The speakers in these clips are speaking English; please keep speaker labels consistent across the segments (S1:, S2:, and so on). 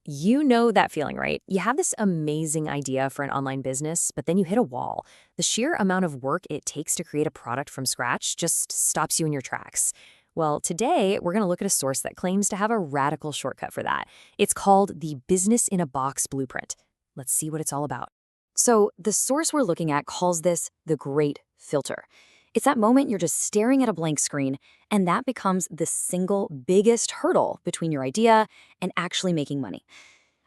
S1: You know that feeling, right? You have this amazing idea for an online business, but then you hit a wall. The sheer amount of work it takes to create a product from scratch just stops you in your tracks. Well, today we're going to look at a source that claims to have a radical shortcut for that. It's called the Business in a Box Blueprint. Let's see what it's all about. So, the source we're looking at calls this the Great Filter. It's that moment you're just staring at a blank screen, and that becomes the single biggest hurdle between your idea and actually making money.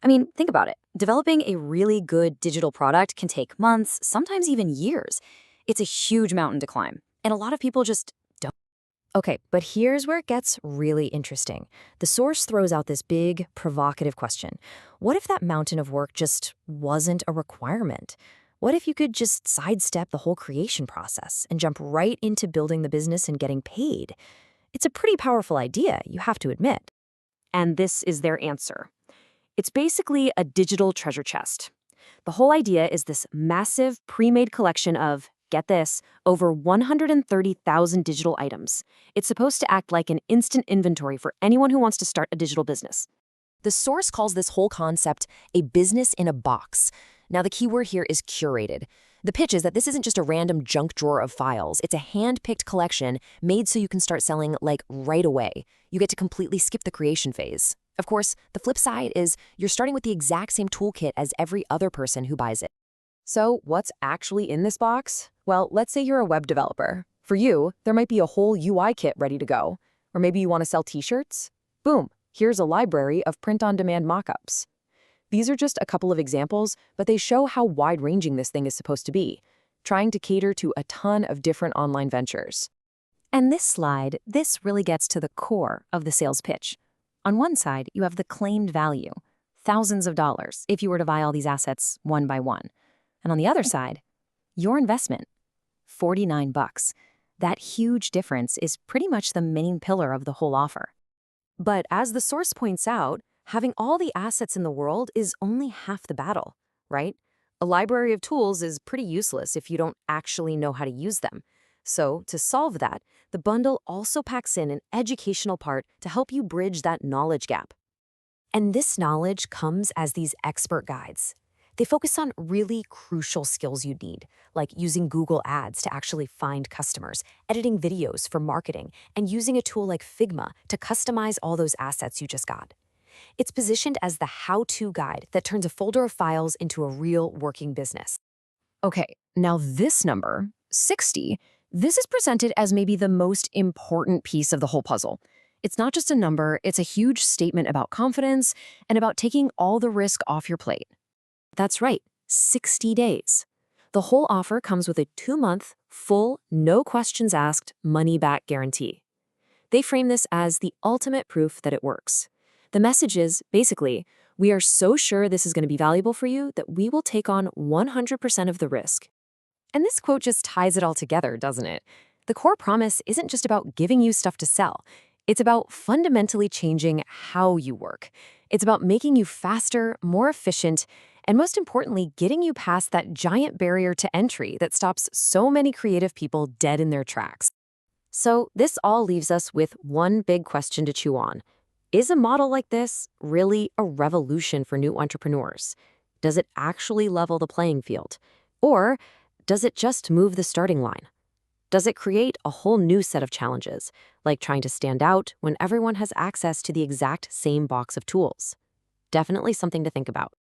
S1: I mean, think about it. Developing a really good digital product can take months, sometimes even years. It's a huge mountain to climb, and a lot of people just don't. Okay, but here's where it gets really interesting. The source throws out this big, provocative question. What if that mountain of work just wasn't a requirement? What if you could just sidestep the whole creation process and jump right into building the business and getting paid? It's a pretty powerful idea, you have to admit. And this is their answer. It's basically a digital treasure chest. The whole idea is this massive pre-made collection of, get this, over 130,000 digital items. It's supposed to act like an instant inventory for anyone who wants to start a digital business. The source calls this whole concept a business in a box. Now, the key word here is curated. The pitch is that this isn't just a random junk drawer of files. It's a hand-picked collection made so you can start selling like right away. You get to completely skip the creation phase. Of course, the flip side is you're starting with the exact same toolkit as every other person who buys it. So what's actually in this box? Well, let's say you're a web developer. For you, there might be a whole UI kit ready to go. Or maybe you want to sell t-shirts? Boom, here's a library of print-on-demand mockups. These are just a couple of examples, but they show how wide-ranging this thing is supposed to be, trying to cater to a ton of different online ventures. And this slide, this really gets to the core of the sales pitch. On one side, you have the claimed value, thousands of dollars, if you were to buy all these assets one by one. And on the other side, your investment, $49. That huge difference is pretty much the main pillar of the whole offer. But as the source points out, having all the assets in the world is only half the battle, right? A library of tools is pretty useless if you don't actually know how to use them. So, to solve that, the bundle also packs in an educational part to help you bridge that knowledge gap. And this knowledge comes as these expert guides. They focus on really crucial skills you'd need, like using Google Ads to actually find customers, editing videos for marketing, and using a tool like Figma to customize all those assets you just got. It's positioned as the how-to guide that turns a folder of files into a real working business. Okay, now this number, 60, this is presented as maybe the most important piece of the whole puzzle. It's not just a number, it's a huge statement about confidence and about taking all the risk off your plate. That's right, 60 days. The whole offer comes with a 2-month, full, no questions asked, money-back guarantee. They frame this as the ultimate proof that it works. The message is, basically, we are so sure this is going to be valuable for you that we will take on 100% of the risk. And this quote just ties it all together, doesn't it? The core promise isn't just about giving you stuff to sell. It's about fundamentally changing how you work. It's about making you faster, more efficient, and most importantly, getting you past that giant barrier to entry that stops so many creative people dead in their tracks. So this all leaves us with one big question to chew on. Is a model like this really a revolution for new entrepreneurs? Does it actually level the playing field? Or does it just move the starting line? Does it create a whole new set of challenges, like trying to stand out when everyone has access to the exact same box of tools? Definitely something to think about.